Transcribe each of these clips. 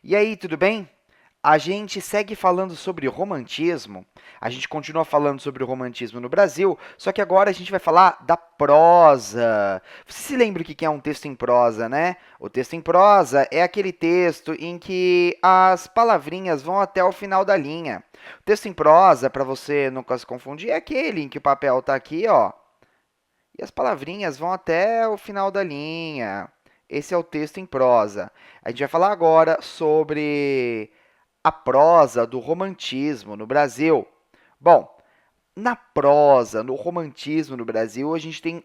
E aí, tudo bem? A gente segue falando sobre romantismo. A gente continua falando sobre o romantismo no Brasil, só que agora a gente vai falar da prosa. Você se lembra o que é um texto em prosa, né? O texto em prosa é aquele texto em que as palavrinhas vão até o final da linha. O texto em prosa, para você nunca se confundir, é aquele em que o papel está aqui, ó, e as palavrinhas vão até o final da linha. Esse é o texto em prosa. A gente vai falar agora sobre a prosa do romantismo no Brasil. Bom, na prosa, no romantismo no Brasil, a gente tem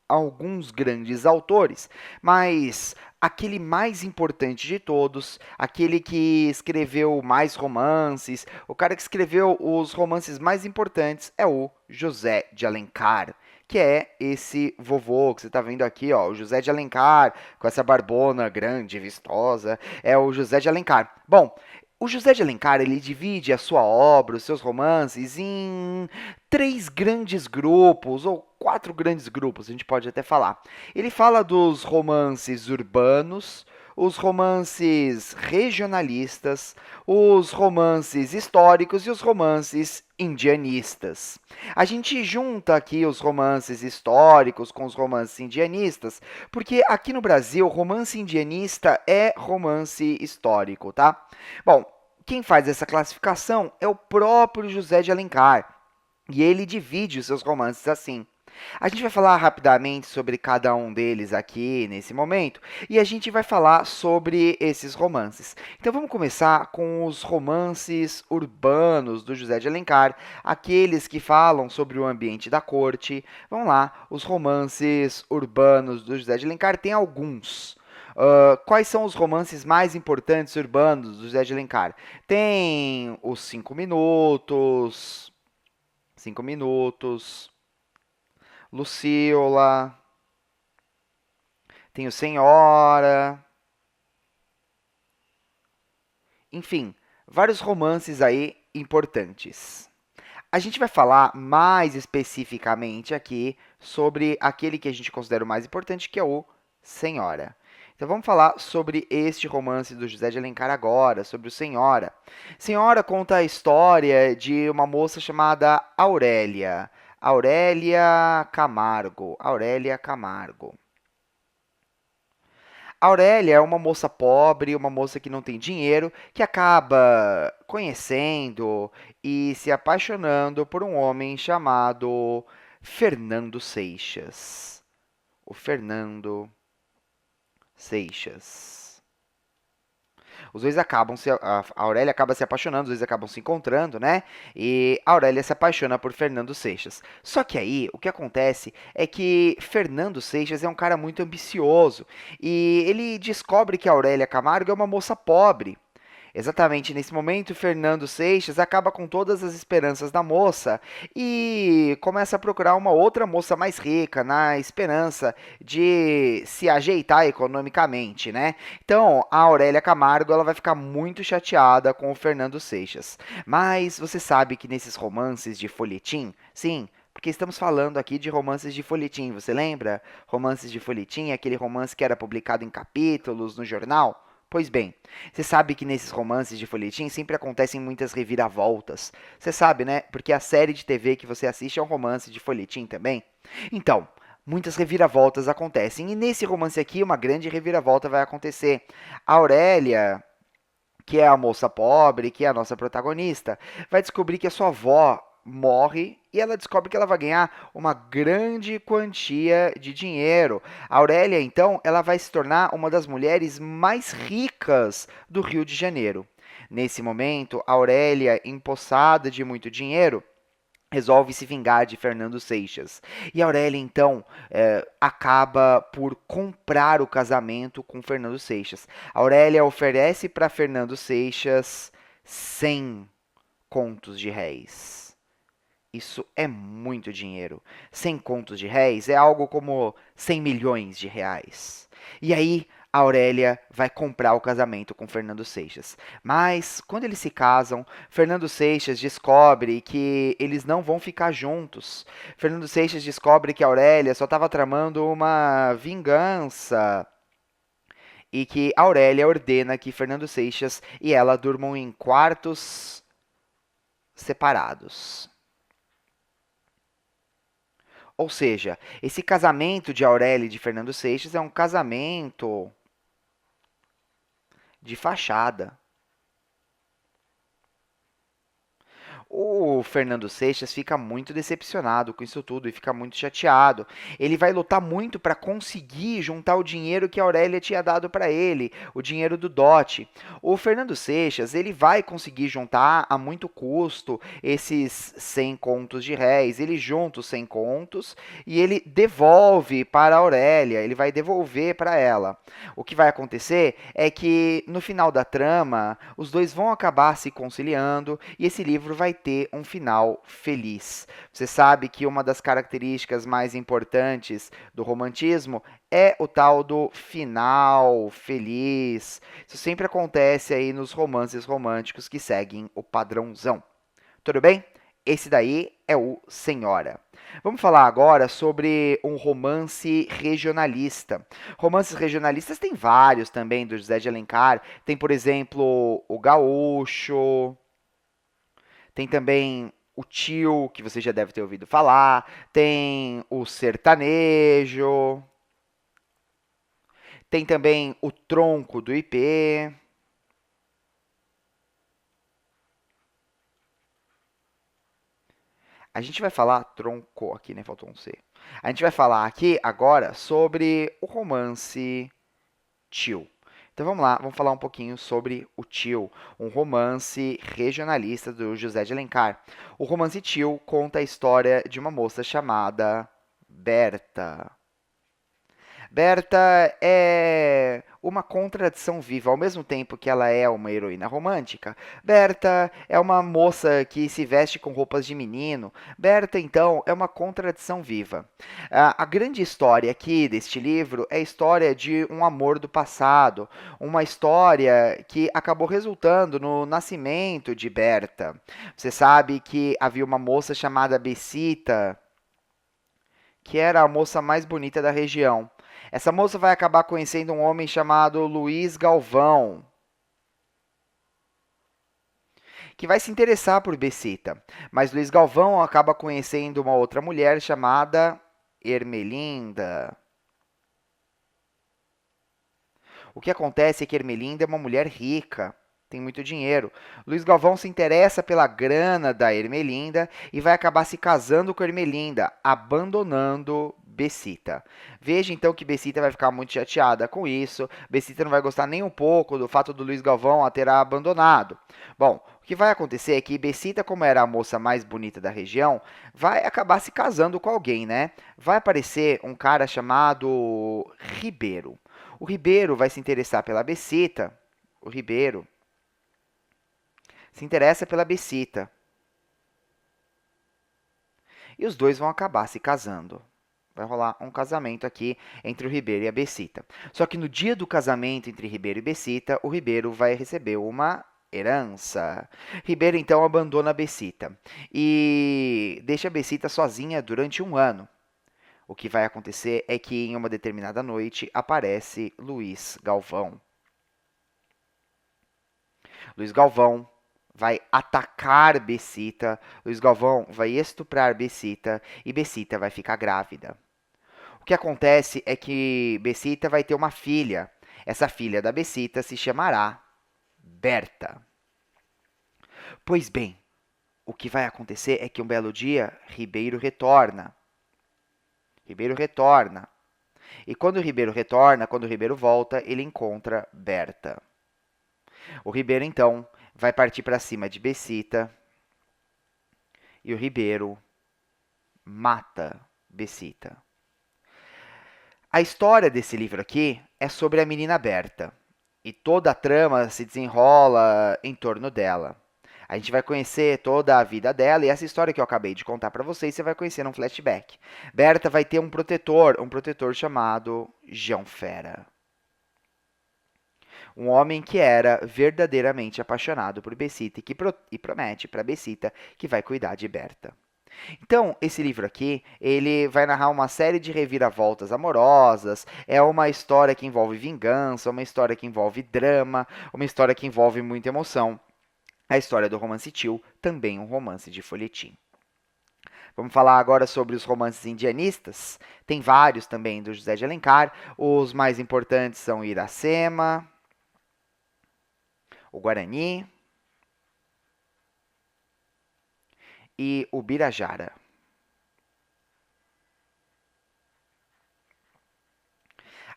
alguns grandes autores, mas aquele mais importante de todos, aquele que escreveu mais romances, o cara que escreveu os romances mais importantes é o José de Alencar, que é esse vovô que você está vendo aqui, ó, o José de Alencar, com essa barbona grande, vistosa, é o José de Alencar. Bom, o José de Alencar, ele divide a sua obra, os seus romances, em três grandes grupos, ou quatro grandes grupos, a gente pode até falar. Ele fala dos romances urbanos, os romances regionalistas, os romances históricos e os romances indianistas. A gente junta aqui os romances históricos com os romances indianistas, porque aqui no Brasil, romance indianista é romance histórico, tá? Bom, quem faz essa classificação é o próprio José de Alencar, e ele divide os seus romances assim. A gente vai falar rapidamente sobre cada um deles aqui nesse momento e a gente vai falar sobre esses romances. Então vamos começar com os romances urbanos do José de Alencar, aqueles que falam sobre o ambiente da corte. Vamos lá, os romances urbanos do José de Alencar tem alguns. Quais são os romances mais importantes urbanos do José de Alencar? Tem os 5 minutos, 5 minutos, Luciola, tem o Senhora, enfim, vários romances aí importantes. A gente vai falar mais especificamente aqui sobre aquele que a gente considera o mais importante, que é o Senhora. Então vamos falar sobre este romance do José de Alencar agora, sobre o Senhora. Senhora conta a história de uma moça chamada Aurélia. Aurélia Camargo. Aurélia Camargo. A Aurélia é uma moça pobre, uma moça que não tem dinheiro, que acaba conhecendo e se apaixonando por um homem chamado Fernando Seixas. O Fernando Seixas. Os dois acabam se. A Aurélia acaba se apaixonando, os dois acabam se encontrando, né? E a Aurélia se apaixona por Fernando Seixas. Só que aí, o que acontece é que Fernando Seixas é um cara muito ambicioso. E ele descobre que a Aurélia Camargo é uma moça pobre. Exatamente nesse momento, Fernando Seixas acaba com todas as esperanças da moça e começa a procurar uma outra moça mais rica, na esperança de se ajeitar economicamente, né? Então, a Aurélia Camargo ela vai ficar muito chateada com o Fernando Seixas. Mas você sabe que nesses romances de folhetim, sim, porque estamos falando aqui de romances de folhetim, você lembra? Romances de folhetim, aquele romance que era publicado em capítulos no jornal? Pois bem, você sabe que nesses romances de folhetim sempre acontecem muitas reviravoltas. Você sabe, né? Porque a série de TV que você assiste é um romance de folhetim também. Então, muitas reviravoltas acontecem. E nesse romance aqui, uma grande reviravolta vai acontecer. A Aurélia, que é a moça pobre, que é a nossa protagonista, vai descobrir que a sua avó morre e ela descobre que ela vai ganhar uma grande quantia de dinheiro. A Aurélia, então, ela vai se tornar uma das mulheres mais ricas do Rio de Janeiro. Nesse momento, a Aurélia, empossada de muito dinheiro, resolve se vingar de Fernando Seixas. E a Aurélia, então, acaba por comprar o casamento com Fernando Seixas. A Aurélia oferece para Fernando Seixas 100 contos de réis. Isso é muito dinheiro. 100 contos de réis é algo como 100 milhões de reais. E aí, a Aurélia vai comprar o casamento com Fernando Seixas. Mas, quando eles se casam, Fernando Seixas descobre que eles não vão ficar juntos. Fernando Seixas descobre que a Aurélia só estava tramando uma vingança e que Aurélia ordena que Fernando Seixas e ela durmam em quartos separados. Ou seja, esse casamento de Aurélia e de Fernando Seixas é um casamento de fachada. O Fernando Seixas fica muito decepcionado com isso tudo e fica muito chateado. Ele vai lutar muito para conseguir juntar o dinheiro que a Aurélia tinha dado para ele, o dinheiro do dote. O Fernando Seixas, ele vai conseguir juntar a muito custo esses 100 contos de réis. Ele junta os 100 contos e ele devolve para a Aurélia, ele vai devolver para ela. O que vai acontecer é que no final da trama, os dois vão acabar se conciliando e esse livro vai ter um final feliz. Você sabe que uma das características mais importantes do romantismo é o tal do final feliz. Isso sempre acontece aí nos romances românticos que seguem o padrãozão. Tudo bem? Esse daí é o Senhora. Vamos falar agora sobre um romance regionalista. Romances regionalistas tem vários também, do José de Alencar. Tem, por exemplo, o Gaúcho. Tem também o Tio, que você já deve ter ouvido falar. Tem o Sertanejo. Tem também o Tronco do IP. A gente vai falar, tronco aqui, né? Faltou um C. A gente vai falar aqui agora sobre o romance Tio. Então vamos lá, vamos falar um pouquinho sobre o Tio, um romance regionalista do José de Alencar. O romance Tio conta a história de uma moça chamada Berta. Berta é uma contradição viva, ao mesmo tempo que ela é uma heroína romântica. Berta é uma moça que se veste com roupas de menino. Berta, então, é uma contradição viva. A grande história aqui deste livro é a história de um amor do passado, uma história que acabou resultando no nascimento de Berta. Você sabe que havia uma moça chamada Bessita, que era a moça mais bonita da região. Essa moça vai acabar conhecendo um homem chamado Luiz Galvão, que vai se interessar por Bessita. Mas Luiz Galvão acaba conhecendo uma outra mulher chamada Ermelinda. O que acontece é que Ermelinda é uma mulher rica, tem muito dinheiro. Luiz Galvão se interessa pela grana da Ermelinda e vai acabar se casando com Ermelinda, abandonando Bessita. Veja então que Bessita vai ficar muito chateada com isso. Bessita não vai gostar nem um pouco do fato do Luiz Galvão a ter a abandonado. Bom, o que vai acontecer é que Bessita, como era a moça mais bonita da região, vai acabar se casando com alguém, né? Vai aparecer um cara chamado Ribeiro. O Ribeiro vai se interessar pela Bessita. O Ribeiro se interessa pela Bessita. E os dois vão acabar se casando. Vai rolar um casamento aqui entre o Ribeiro e a Bessita. Só que no dia do casamento entre Ribeiro e Bessita, o Ribeiro vai receber uma herança. Ribeiro então abandona a Bessita e deixa a Bessita sozinha durante um ano. O que vai acontecer é que em uma determinada noite aparece Luiz Galvão. Luiz Galvão vai atacar Bessita, Luiz Galvão vai estuprar Bessita e Bessita vai ficar grávida. O que acontece é que Bessita vai ter uma filha. Essa filha da Bessita se chamará Berta. Pois bem, o que vai acontecer é que um belo dia Ribeiro retorna. Ribeiro retorna. E quando o Ribeiro retorna, quando o Ribeiro volta, ele encontra Berta. O Ribeiro então vai partir para cima de Bessita e o Ribeiro mata Bessita. A história desse livro aqui é sobre a menina Berta e toda a trama se desenrola em torno dela. A gente vai conhecer toda a vida dela e essa história que eu acabei de contar para vocês, você vai conhecer num flashback. Berta vai ter um protetor chamado João Fera. Um homem que era verdadeiramente apaixonado por Bessita e que promete para Bessita que vai cuidar de Berta. Então, esse livro aqui, ele vai narrar uma série de reviravoltas amorosas, é uma história que envolve vingança, uma história que envolve drama, uma história que envolve muita emoção. A história do romance Tio, também um romance de folhetim. Vamos falar agora sobre os romances indianistas. Tem vários também do José de Alencar. Os mais importantes são Iracema, o Guarani e o Birajara.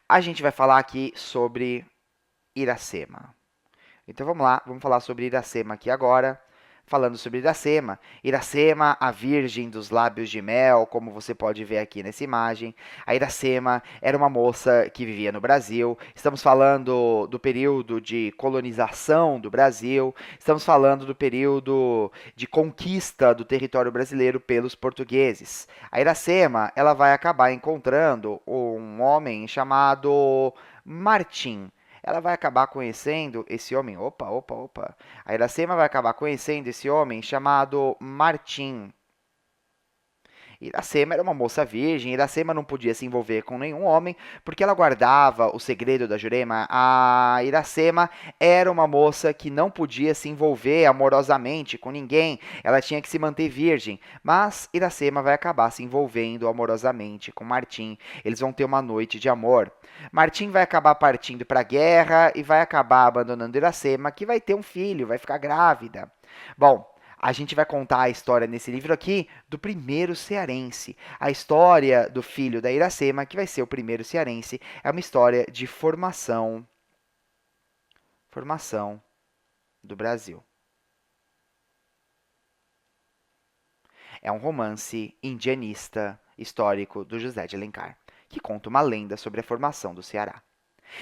A gente vai falar aqui sobre Iracema. Então vamos lá, vamos falar sobre Iracema aqui agora. Falando sobre Iracema, Iracema, a virgem dos lábios de mel, como você pode ver aqui nessa imagem. A Iracema era uma moça que vivia no Brasil. Estamos falando do período de colonização do Brasil. Estamos falando do período de conquista do território brasileiro pelos portugueses. A Iracema, ela vai acabar encontrando um homem chamado Martim. Ela vai acabar conhecendo esse homem. Opa, opa, opa. A Iracema vai acabar conhecendo esse homem chamado Martim. Iracema era uma moça virgem, Iracema não podia se envolver com nenhum homem, porque ela guardava o segredo da Jurema. A Iracema era uma moça que não podia se envolver amorosamente com ninguém, ela tinha que se manter virgem. Mas Iracema vai acabar se envolvendo amorosamente com Martim. Eles vão ter uma noite de amor. Martim vai acabar partindo para a guerra e vai acabar abandonando Iracema, que vai ter um filho, vai ficar grávida. Bom, a gente vai contar a história nesse livro aqui do primeiro cearense. A história do filho da Iracema, que vai ser o primeiro cearense, é uma história de formação do Brasil. É um romance indianista histórico do José de Alencar, que conta uma lenda sobre a formação do Ceará.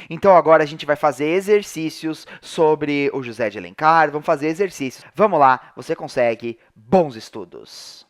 Então agora a gente vai fazer exercícios sobre o José de Alencar, vamos fazer exercícios. Vamos lá, você consegue. Bons estudos!